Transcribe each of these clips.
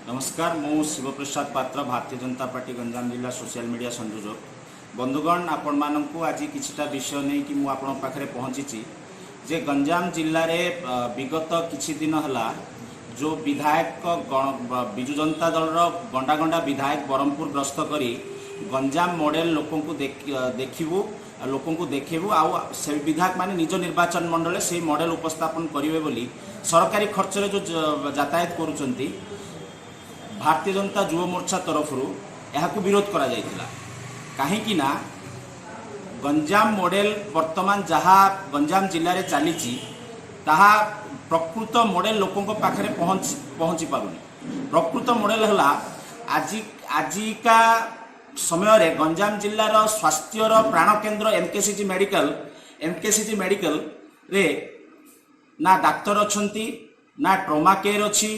नमस्कार मु शिवप्रसाद पात्र भारतीय जनता पार्टी गंजाम जिला सोशल मीडिया संयोजक बंधुगण आपण मानू आज किछिटा विषय नहीं कि मु आपण पाखरे पहुंची जे गंजाम जिले में विगत किछि दिन हला जो विधायक विजु जनता दल गंडा गंडा विधायक ब्रह्मपुर ग्रस्त करी गंजाम मॉडल लोकों को देखिबू लोकों को देखेबू आ से विधायक माने निज निर्वाचन मंडल से मॉडल उपस्थापन करिवे बोली सरकारी खर्च रे जो यातायात करूचंती भारतीय जनता युव मोर्चा तरफ यह विरोध करा जायतिला कहीं ना गंजाम मॉडल वर्तमान जहाँ गंजाम जिले में चली ताहा प्रकृत मॉडल लोकों पाखे पहुँची पारुनी। प्रकृत मॉडल है आजिका समय रे गंजाम जिलार स्वास्थ्यर प्राण केन्द्र एमकेसीजी मेडिकल रे ना डाक्तर अच्छी ना ट्रमा केयर अच्छी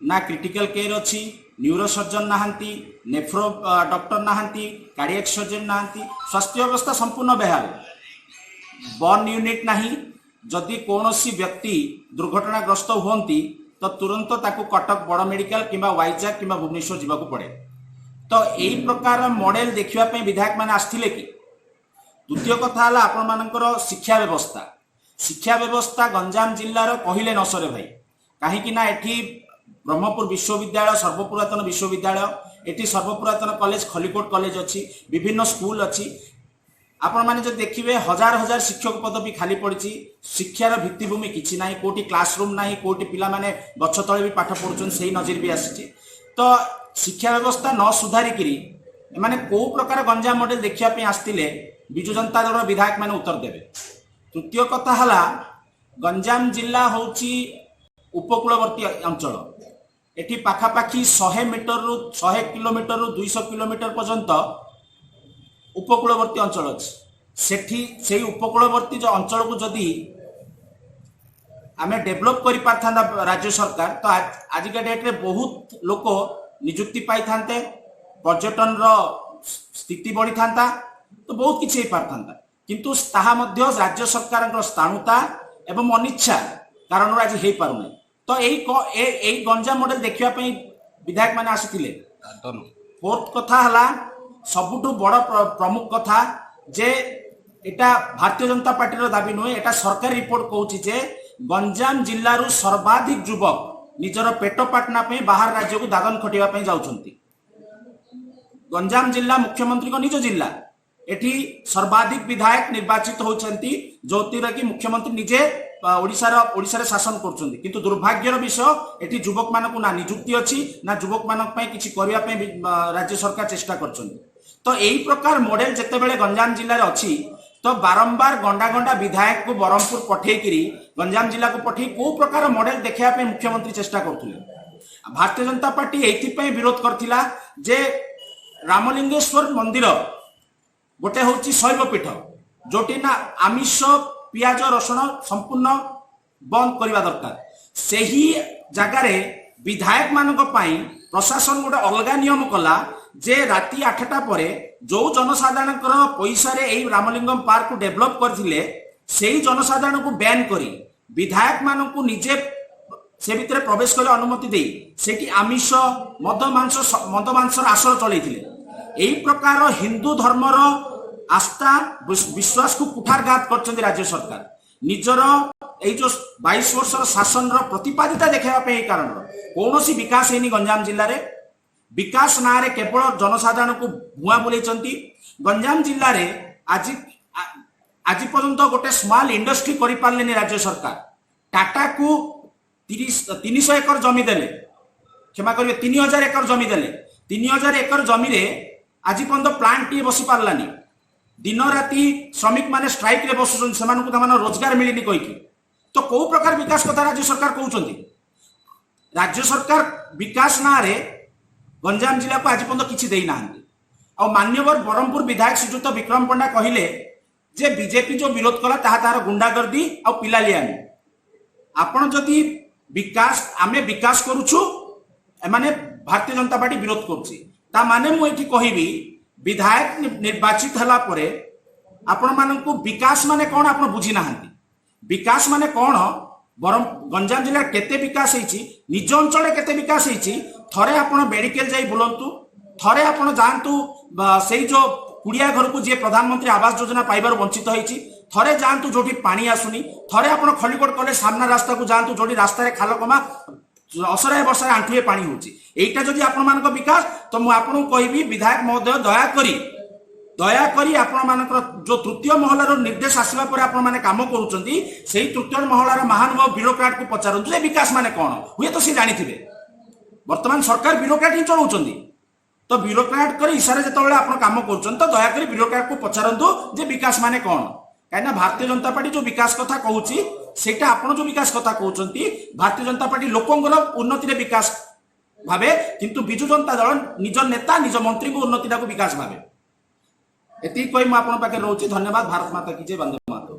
ना क्रिटिकल केयर अच्छी न्यूरो सर्जन नहांती नेफ्रो डॉक्टर नहांती कार्डियक सर्जन नहांती स्वास्थ्य व्यवस्था संपूर्ण बेहाल बर्न यूनिट नहीं जदि कौन व्यक्ति दुर्घटनाग्रस्त होती तो तुरंत ताकू कटक बड़ मेडिकल किंबा वाइजाग किंबा भुवनेश्वर जावाक पड़े। तो यही प्रकार मॉडल देखा विधायक मैंने आसते कि द्वितीय कथा है आपण मानकर शिक्षा व्यवस्था गंजाम जिलार कहले न सरे भाई कहीं एठी ब्रह्मपुर विश्वविद्यालय सर्वपुरातन विश्वविद्यालय एटी सर्वपुरातन कॉलेज खलिकोट कॉलेज अच्छी विभिन्न स्कूल अच्छी आपण माने जो देखिए हजार हजार शिक्षक पद भी खाली पड़ी शिक्षार भित्तिभूमि किसी ना कोटी क्लासरूम ना कोटी पिला माने गछ तले भी पाठ पढ़ुन से नजर भी आसी तो शिक्षा व्यवस्था न सुधारिकी माने को प्रकार गंजाम मॉडल देखापी आसते विजु जनता दल विधायक मैंने उत्तर देवे। तृतीय कथा है गंजाम जिला हूँ उपकूलवर्ती अंचल एटी पाखापाखी 100 मीटर रु 100 किलोमीटर रु 200 किलोमीटर पर्यंत उपकूलवर्ती अंचल अच्छी सेठी से उपकूलवर्ती जो अंचल को जदि आमे डेभलप करि पारथांदा राज्य सरकार तो आजिका डेट रे बहुत लोक नियुक्ति पाई थांते पर्यटन रो स्थिति बढ़ी थांता तो बहुत किछि हे पारथांदा किंतु ताहा मध्य राज्य सरकार स्थाणुता एवं अनिच्छा कारण आज हे पारुनै। तो यही गंजाम मॉडल देखापी विधायक मैंने आसी। फोर्थ कथा है सबुठु बड़ प्रमुख कथा जे एटा भारतीय जनता पार्टी दाबी नुहे एटा सरकारी रिपोर्ट कहूँ जे गंजाम जिलूर सर्वाधिक युवक निजर पेट पाटना बाहर राज्य को दादन खटिया जाउछंती। गंजाम जिला मुख्यमंत्री को निज जिला एठी सर्वाधिक विधायक निर्वाचित होती जो कि मुख्यमंत्री निजे ओडिशा शासन करुँच किंतु दुर्भाग्यर विषय एटी युवक मानक ना नियुक्ति अच्छी ना युवक मानक किसी करने राज्य सरकार चेष्टा कर। तो यही प्रकार मॉडल जितेबाला गंजाम जिले में अच्छी तो बारंबार गंडा गंडा विधायक को ब्रह्मपुर पठेकरी गंजाम जिला को पठे को प्रकार मॉडल देखापी मुख्यमंत्री चेष्टा करते। भारतीय जनता पार्टी ये विरोध करथिला जे रामलिंगेश्वर मंदिर गोटे हूँ शैव पीठ जोटी ना आमिष पियाज रसुण संपूर्ण बंद करने दरकार से ही जगार विधायक मानक प्रशासन गोटे अलग नियम कला जे राति 8टा पर जो जनसाधारण पैसा रामलिंगम पार्क को डेभलप करथिले सेही जनसाधारण को बैन करी विधायक मानक निजे से भितर प्रवेश कर अनुमति दे सेठी आमिष मद मांसर आसर चलैथिले। यही प्रकार हिंदू धर्मर आस्था विश्वास को कुठारघात कर राज्य सरकार निजर जो 22 वर्ष शासन प्रतिपादिता देखापी कारण कौन विकास है गंजाम जिले में विकास ना रे केवल जनसाधारण को भुआ बुले गंजाम जिले में आज पर्यंत गोटे स्मॉल इंडस्ट्री कर पारे राज्य सरकार टाटा को 300 एकर जमी देले क्षमा करेंगे 3000 एकर जमी देले 3000 एकर जमी रे आज पर्यंत प्लांट टी बसी पार्लानी दिन राति श्रमिक माने स्ट्राइक रे बसुछन सेमानकु तमान रोजगार मिलिनी कहिकी तो को प्रकार विकास कथा राज्य सरकार कहउछंती। राज्य सरकार विकास ना रे गंजाम जिला को आज पर्यंत किछि देई नाहंती। आ मान्यवर ब्रह्मपुर विधायक श्रीजुत विक्रम पंडा कहिले जे बीजेपी जो विरोध कला ताहा तार गुंडागर्दी आ पिलालियानी आपण जदि विकास आमे विकास करूछु एमाने भारतीय जनता पार्टी विरोध करूछि ता माने मु एठी कहिबी विधायक निर्वाचित हला परे आपण मानकु विकास माने कोन आपण बुझी नाहंती। विकास माने कोन गंजाम जिला केते विकास होईची निज अंचल केते विकास होईची थरे आपण मेडिकल जाई बुलंतु थरे आपण जांतु सेई जो कुड़िया घर को जी प्रधानमंत्री आवास योजना पाइबार वंचित होईची थरे जांतु जोठी पानी आसुनी थरे आपण खलिकोट कले सामना रास्ता को जांतु जोठी रास्ता रे खाल कमा असराय वर्षा आंठुए पानी होची एटा जदि आपण मानक विकास तो मु आपन कहबी विधायक महोदय दया करी आपण मानकर जो तृतीय महलार निर्देश आसीबा पर आपण माने काम करूचंती सेही तृतीय महलार महानुभाव ब्यूरोक्राट को पचारंतु जे विकास माने कोन हुए तो से जानिथिबे वर्तमान सरकार ब्यूरोक्राट ही चलाउचंती तो ब्यूरोक्राट कर इशारे जितेबाला आप काम कर तो दयाकोरी ब्यूरोक्राट को पचारतु जे विकास माने कौन कहीं भारतीय जनता पार्टी जो विकास कथा कहूँ सेटा आप जो विकास कथा कहते भारतीय जनता पार्टी लोकंर उन्नति विकास भावे किंतु विजु जनता दल निज नेता निज मंत्री को उन्नति विकास भावे एति कही मुझे रोचे धन्यवाद। भारत माता की जय। वंदे मातरम।